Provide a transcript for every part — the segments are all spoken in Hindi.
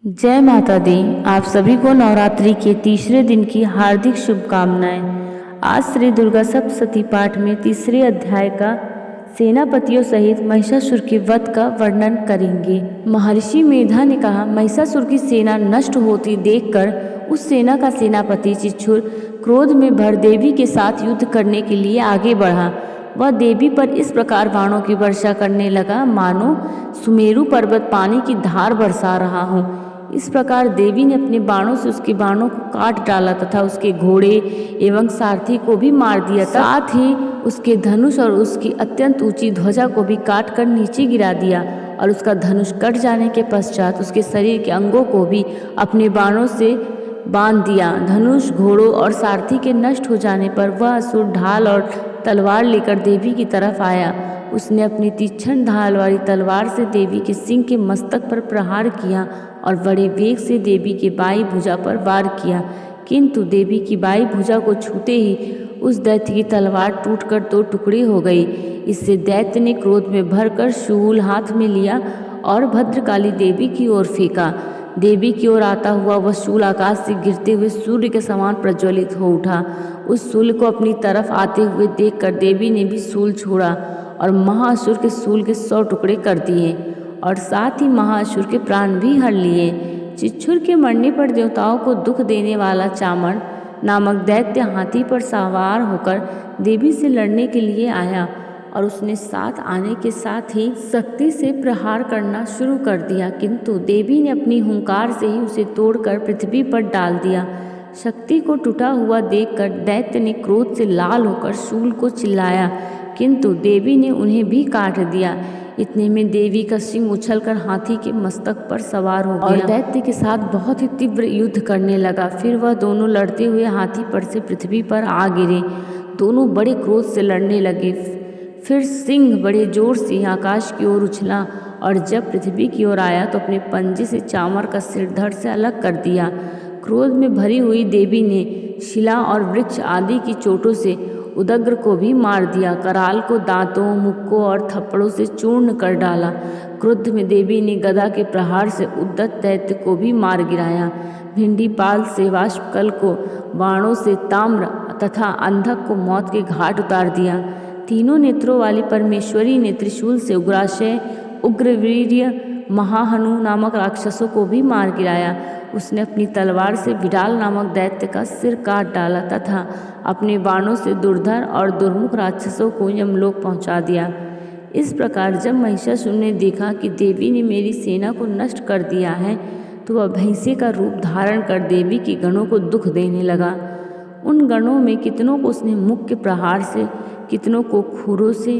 जय माता दी। आप सभी को नवरात्रि के तीसरे दिन की हार्दिक शुभकामनाएं। आज श्री दुर्गा सप्तशती पाठ में तीसरे अध्याय का सेनापतियों सहित महिषासुर के वध का वर्णन करेंगे। महर्षि मेधा ने कहा, महिषासुर की सेना नष्ट होती देखकर उस सेना का सेनापति चिच्छुर क्रोध में भर देवी के साथ युद्ध करने के लिए आगे बढ़ा। वह देवी पर इस प्रकार बाणों की वर्षा करने लगा मानो सुमेरु पर्वत पानी की धार बरसा रहा हो। इस प्रकार देवी ने अपने बाणों से उसके बाणों को काट डाला तथा उसके घोड़े एवं सारथी को भी मार दिया। साथ ही उसके धनुष और उसकी अत्यंत ऊंची ध्वजा को भी काट कर नीचे गिरा दिया और उसका धनुष कट जाने के पश्चात उसके शरीर के अंगों को भी अपने बाणों से बांध दिया। धनुष, घोड़ों और सारथी के नष्ट हो जाने पर वह असुर ढाल और तलवार लेकर देवी की तरफ आया। उसने अपनी तीक्ष्ण ढाल वाली तलवार से देवी के सिंह के मस्तक पर प्रहार किया और बड़े वेग से देवी के बाईं भुजा पर वार किया, किंतु देवी की बाईं भुजा को छूते ही उस दैत्य की तलवार टूटकर दो टुकड़े हो गई। इससे दैत्य ने क्रोध में भरकर शूल हाथ में लिया और भद्रकाली देवी की ओर फेंका। देवी की ओर आता हुआ वह शूल आकाश से गिरते हुए सूर्य के समान प्रज्वलित हो उठा। उस शूल को अपनी तरफ आते हुए देखकर देवी ने भी शूल छोड़ा और महाअसुर के शूल के 100 टुकड़े कर दिए और साथ ही महाअसुर के प्राण भी हर लिए। चिच्छुर के मरने पर देवताओं को दुख देने वाला चामर नामक दैत्य हाथी पर सवार होकर देवी से लड़ने के लिए आया और उसने साथ आने के साथ ही शक्ति से प्रहार करना शुरू कर दिया, किंतु देवी ने अपनी हुंकार से ही उसे तोड़कर पृथ्वी पर डाल दिया। शक्ति को टूटा हुआ देखकर दैत्य ने क्रोध से लाल होकर शूल को चिल्लाया, किंतु देवी ने उन्हें भी काट दिया। इतने में देवी का सिंह उछलकर हाथी के मस्तक पर सवार हो गया और दैत्य के साथ बहुत ही तीव्र युद्ध करने लगा। फिर वह दोनों लड़ते हुए हाथी पर से पृथ्वी पर आ गिरे। दोनों बड़े क्रोध से लड़ने लगे। फिर सिंह बड़े जोर से आकाश की ओर उछला और जब पृथ्वी की ओर आया तो अपने पंजे से चामर का सिर धड़ से अलग कर दिया। क्रोध में भरी हुई देवी ने शिला और वृक्ष आदि की चोटों से उदग्र को भी मार दिया। कराल को दांतों, मुक्कों और थप्पड़ों से चूर्ण कर डाला। क्रुद्ध में देवी ने गदा के प्रहार से उद्दत दैत्य को भी मार गिराया। भिंडीपाल से वाष्पकल को बाणों से ताम्र तथा अंधक को मौत के घाट उतार दिया। तीनों नेत्रों वाली परमेश्वरी ने त्रिशूल से उग्राशय, उग्रवीर्य, महाहनु नामक राक्षसों को भी मार गिराया। उसने अपनी तलवार से विडाल नामक दैत्य का सिर काट डाला तथा अपने बाणों से दुर्धर और दुर्मुख राक्षसों को यमलोक पहुंचा दिया। इस प्रकार जब महिषासुर ने देखा कि देवी ने मेरी सेना को नष्ट कर दिया है, तो वह भैंसे का रूप धारण कर देवी के गणों को दुख देने लगा। उन गणों में कितनों को उसने मुख के प्रहार से, कितनों को खुरों से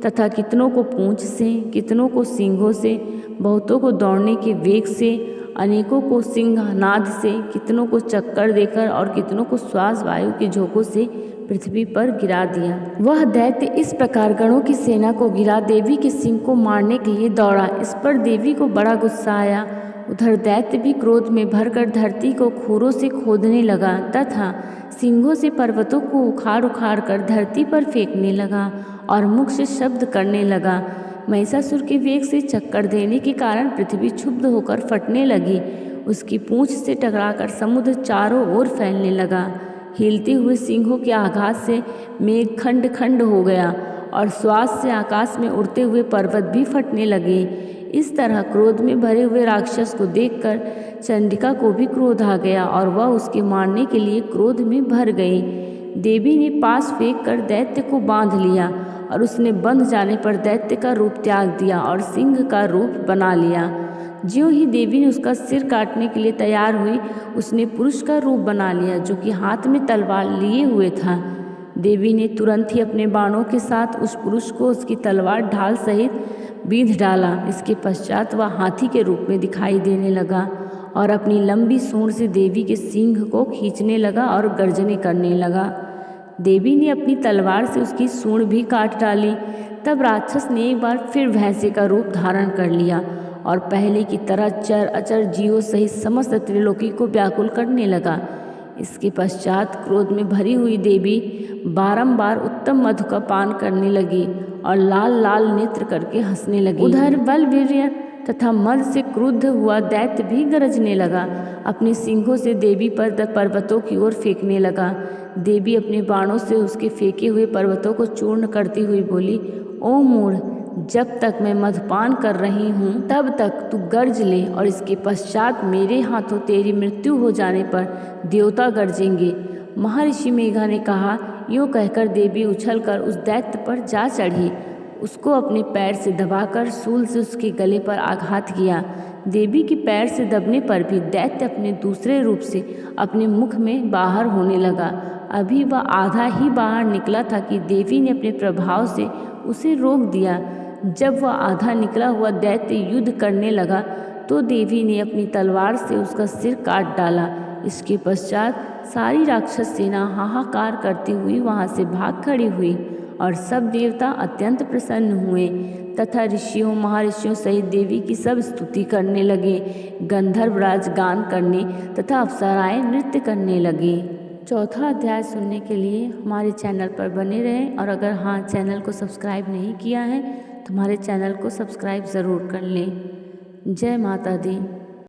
तथा कितनों को पूंछ से, कितनों को सींगों से, बहुतों को दौड़ने के वेग से, अनेकों को सिंहनाद से, कितनों को चक्कर देकर और कितनों को श्वास वायु के झोंकों से पृथ्वी पर गिरा दिया। वह दैत्य इस प्रकार गणों की सेना को गिरा देवी के सिंह को मारने के लिए दौड़ा। इस पर देवी को बड़ा गुस्सा आया। उधर दैत्य भी क्रोध में भरकर धरती को खुरों से खोदने लगा तथा सिंहों से पर्वतों को उखाड़ उखाड़ कर धरती पर फेंकने लगा और मुख से शब्द करने लगा। महिषासुर के वेग से चक्कर देने के कारण पृथ्वी क्षुब्ध होकर फटने लगी। उसकी पूंछ से टकराकर समुद्र चारों ओर फैलने लगा। हिलते हुए सिंहों के आघात से मेघ खंड खंड हो गया और श्वास से आकाश में उड़ते हुए पर्वत भी फटने लगे। इस तरह क्रोध में भरे हुए राक्षस को देखकर चंडिका को भी क्रोध आ गया और वह उसके मारने के लिए क्रोध में भर गई। देवी ने पास फेंक कर दैत्य को बांध लिया और उसने बंध जाने पर दैत्य का रूप त्याग दिया और सिंह का रूप बना लिया। ज्यों ही देवी ने उसका सिर काटने के लिए तैयार हुई, उसने पुरुष का रूप बना लिया जो कि हाथ में तलवार लिए हुए था। देवी ने तुरंत ही अपने बाणों के साथ उस पुरुष को उसकी तलवार ढाल सहित बींध डाला। इसके पश्चात वह हाथी के रूप में दिखाई देने लगा और अपनी लंबी सूंड से देवी के सींग को खींचने लगा और गर्जने करने लगा। देवी ने अपनी तलवार से उसकी सूंड भी काट डाली। तब राक्षस ने एक बार फिर भैंसे का रूप धारण कर लिया और पहले की तरह चर अचर जीवों सहित समस्त त्रिलोकी को व्याकुल करने लगा। इसके पश्चात क्रोध में भरी हुई देवी बारंबार उत्तम मधु का पान करने लगी और लाल लाल नेत्र करके हंसने लगी। उधर बलवीर्य तथा मद से क्रुद्ध हुआ दैत्य भी गरजने लगा। अपने सींगों से देवी पर पर्वतों की ओर फेंकने लगा। देवी अपने बाणों से उसके फेंके हुए पर्वतों को चूर्ण करती हुई बोली, ओ मूढ़, जब तक मैं मदपान कर रही हूँ तब तक तू गर्ज ले, और इसके पश्चात मेरे हाथों तेरी मृत्यु हो जाने पर देवता गरजेंगे। महर्षि मेघा ने कहा। यूँ कहकर देवी उछलकर उस दैत्य पर जा चढ़ी। उसको अपने पैर से दबाकर शूल से उसके गले पर आघात किया। देवी के पैर से दबने पर भी दैत्य अपने दूसरे रूप से अपने मुख में बाहर होने लगा। अभी वह आधा ही बाहर निकला था कि देवी ने अपने प्रभाव से उसे रोक दिया। जब वह आधा निकला हुआ दैत्य युद्ध करने लगा तो देवी ने अपनी तलवार से उसका सिर काट डाला। इसके पश्चात सारी राक्षस सेना हाहाकार करती हुई वहाँ से भाग खड़ी हुई और सब देवता अत्यंत प्रसन्न हुए तथा ऋषियों महर्षियों सहित देवी की सब स्तुति करने लगे। गंधर्वराज गान करने तथा अप्सराएं नृत्य करने लगे। चौथा अध्याय सुनने के लिए हमारे चैनल पर बने रहें, और अगर हाँ चैनल को सब्सक्राइब नहीं किया है तो हमारे चैनल को सब्सक्राइब ज़रूर कर लें। जय माता दी।